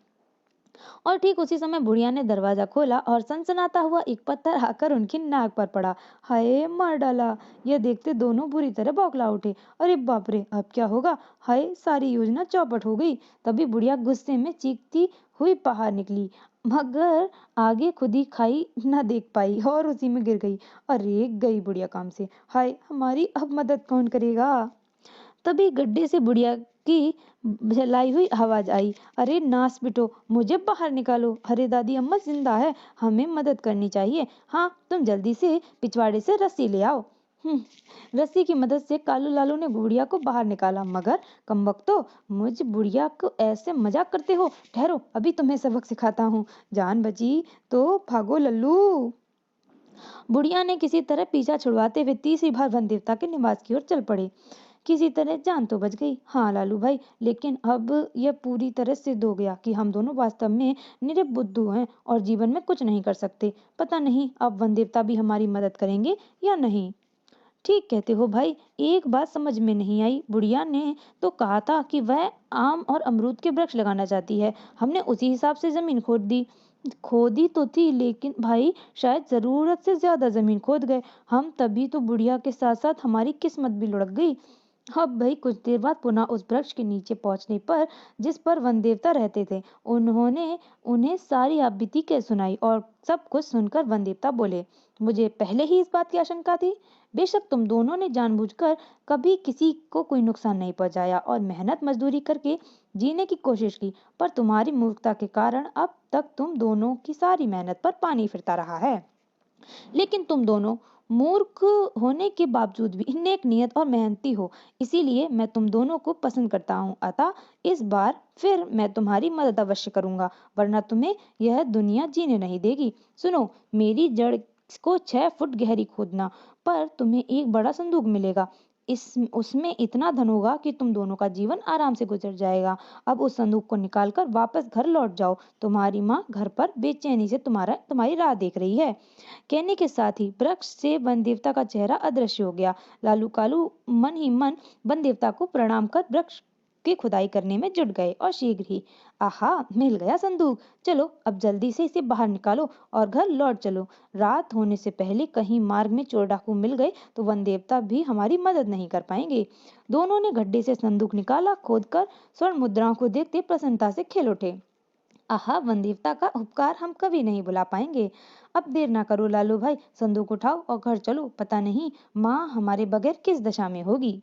और ठीक उसी समय बुढ़िया ने दरवाजा खोला और सनसनाता हुआ एक पत्थर आकर उनकी नाक पर पड़ा। हाय, मार डाला। यह देखते दोनों बुरी तरह बौखला उठे। अरे बाप रे, अब क्या होगा? हाय, सारी योजना चौपट हो गई। तभी बुढ़िया गुस्से में चीखती हुई बाहर निकली, मगर आगे खुद ही खाई न देख पाई और उसी में गिर गई। अरे, गई बुढ़िया काम से। हाय, हमारी अब मदद कौन करेगा? तभी गड्ढे से बुढ़िया की झलाई हुई आवाज आई। अरे नास बिटो, मुझे बाहर निकालो। अरे दादी अम्मा जिंदा है, हमें मदद करनी चाहिए। हाँ, तुम जल्दी से पिछवाड़े से रस्सी ले आओ। रस्सी की मदद से कालू लालू ने बुढ़िया को बाहर निकाला। मगर कमबख्तो, मुझ बुढ़िया को ऐसे मजाक करते हो? ठहरो, अभी तुम्हें सबक सिखाता हूँ। जान बची तो भागो लल्लू। बुढ़िया ने किसी तरह पीछा छुड़वाते हुए तीसरी बार वन देवता के निवास की ओर चल पड़े। किसी तरह जान तो बच गई। हाँ लालू भाई, लेकिन अब यह पूरी तरह सिद्ध हो गया कि हम दोनों वास्तव में निरे बुद्धू हैं और जीवन में कुछ नहीं कर सकते। पता नहीं अब वन देवता भी हमारी मदद करेंगे या नहीं। ठीक कहते हो भाई। एक बात समझ में नहीं आई, बुढ़िया ने तो कहा था कि वह आम और अमरूद के वृक्ष लगाना चाहती है। हमने उसी हिसाब से जमीन खोदी तो थी, लेकिन भाई शायद जरूरत से ज्यादा जमीन खोद गए हम, तभी तो बुढ़िया के साथ साथ हमारी किस्मत भी लुढ़क गई। अब भाई कुछ देर बाद पुनः उस वृक्ष के नीचे पहुंचने पर, जिस पर वन देवता रहते थे, उन्होंने उन्हें सारी आप बीती कह सुनाई और सब कुछ सुनकर वन देवता बोले, मुझे पहले ही इस बात की आशंका थी। बेशक तुम दोनों ने जानबूझकर कभी किसी को कोई नुकसान नहीं पहुंचाया और मेहनत मजदूरी करके जीने की कोशिश की, पर तुम्हारी मूर्खता के कारण अब तक तुम दोनों की सारी मेहनत पर पानी फिरता रहा है। लेकिन तुम दोनों मूर्ख होने के बावजूद भी नेक नियत और मेहनती हो, इसीलिए मैं तुम दोनों को पसंद करता हूँ। अतः इस बार फिर मैं तुम्हारी मदद अवश्य करूंगा, वरना तुम्हें यह दुनिया जीने नहीं देगी। सुनो, मेरी जड़ को 6 फुट गहरी खोदना, पर तुम्हें एक बड़ा संदूक मिलेगा। इस उसमें इतना धन होगा कि तुम दोनों का जीवन आराम से गुजर जाएगा। अब उस संदूक को निकालकर वापस घर लौट जाओ। तुम्हारी माँ घर पर बेचैनी से तुम्हारी राह देख रही है। कहने के साथ ही वृक्ष से वन देवता का चेहरा अदृश्य हो गया। लालू कालू मन ही मन वन देवता को प्रणाम कर वृक्ष की खुदाई करने में जुट गए और शीघ्र ही, आहा, मिल गया संदूक। चलो अब जल्दी से इसे बाहर निकालो और घर लौट चलो। रात होने से पहले कहीं मार्ग में चोर डाकू मिल गए तो वन देवता भी हमारी मदद नहीं कर पाएंगे। दोनों ने गड्ढे से संदूक निकाला, खोदकर स्वर्ण मुद्राओं को देखते प्रसन्नता से खिल उठे। आहा, वन देवता का उपकार हम कभी नहीं भुला पाएंगे। अब देर ना करो लालू भाई, संदूक उठाओ और घर चलो। पता नहीं माँ हमारे बगैर किस दशा में होगी।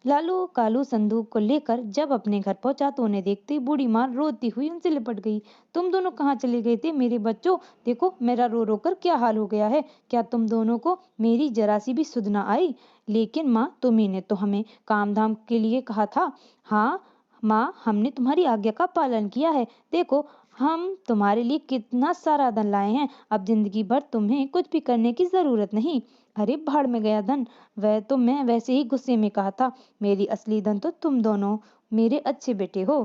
लालू कालू संदूक को लेकर जब अपने घर पहुंचा तो उन्हें देखते ही बूढ़ी माँ रोती हुई उनसे लिपट गई। तुम दोनों कहाँ चले गए थे मेरे बच्चों? देखो मेरा रो रो कर क्या हाल हो गया है। क्या तुम दोनों को मेरी जरा सी भी सुध ना आई? लेकिन माँ, तुम्ही ने तो हमें काम धाम के लिए कहा था। हाँ माँ, हमने तुम्हारी आज्ञा का पालन किया है। देखो हम तुम्हारे लिए कितना सारा धन लाए हैं। अब जिंदगी भर तुम्हें कुछ भी करने की जरूरत नहीं। अरे भाड़ में गया धन, वह तो मैं वैसे ही गुस्से में कहा था। मेरी असली धन तो तुम दोनों मेरे अच्छे बेटे हो।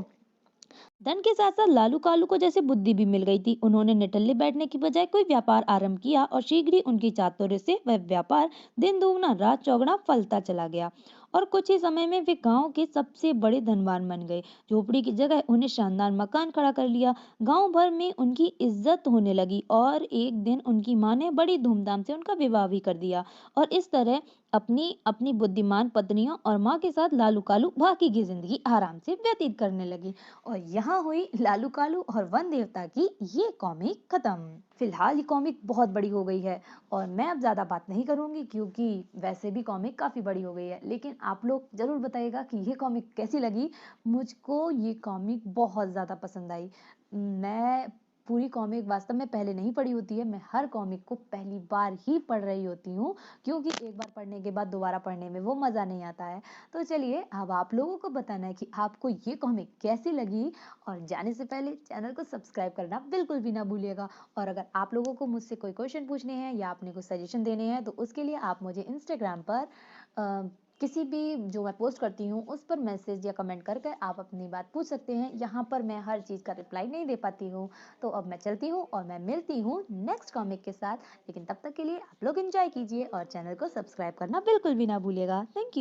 धन के साथ साथ लालू कालू को जैसे बुद्धि भी मिल गई थी। उन्होंने निठल्ले बैठने की बजाय कोई व्यापार आरंभ किया और शीघ्र ही उनकी चातुर्य से वह व्यापार दिन दुगना रात चौगुना फलता चला गया और कुछ ही समय में वे गांव के सबसे बड़े धनवान बन गए। झोपड़ी की जगह उन्हें शानदार मकान खड़ा कर लिया। गांव भर में उनकी इज्जत होने लगी और एक दिन उनकी माँ ने बड़ी धूमधाम से उनका विवाह भी कर दिया और इस तरह अपनी अपनी बुद्धिमान पत्नियों और माँ के साथ लालू कालू बाकी की जिंदगी आराम से व्यतीत करने लगी। और यहाँ हुई लालू कालू और वन देवता की ये कॉमिक खत्म। फिलहाल ये कॉमिक बहुत बड़ी हो गई है और मैं अब ज्यादा बात नहीं करूंगी क्योंकि वैसे भी कॉमिक काफी बड़ी हो गई है। लेकिन आप लोग जरूर बताइएगा कि ये कॉमिक कैसी लगी। मुझको ये कॉमिक बहुत ज्यादा पसंद आई। मैं पूरी कॉमिक वास्तव में पहले नहीं पढ़ी होती है। मैं हर कॉमिक को पहली बार ही पढ़ रही होती हूँ क्योंकि एक बार पढ़ने के बाद दोबारा पढ़ने में वो मजा नहीं आता है। तो चलिए अब आप लोगों को बताना है कि आपको ये कॉमिक कैसी लगी और जाने से पहले चैनल को सब्सक्राइब करना बिल्कुल भी ना भूलिएगा। और अगर आप लोगों को मुझसे कोई क्वेश्चन पूछने हैं या आपने कुछ सजेशन देने हैं तो उसके लिए आप मुझे इंस्टाग्राम पर किसी भी जो मैं पोस्ट करती हूँ उस पर मैसेज या कमेंट करके आप अपनी बात पूछ सकते हैं। यहाँ पर मैं हर चीज़ का रिप्लाई नहीं दे पाती हूँ। तो अब मैं चलती हूँ और मैं मिलती हूँ नेक्स्ट कॉमिक के साथ। लेकिन तब तक के लिए आप लोग एंजॉय कीजिए और चैनल को सब्सक्राइब करना बिल्कुल भी ना भूलिएगा। Thank you.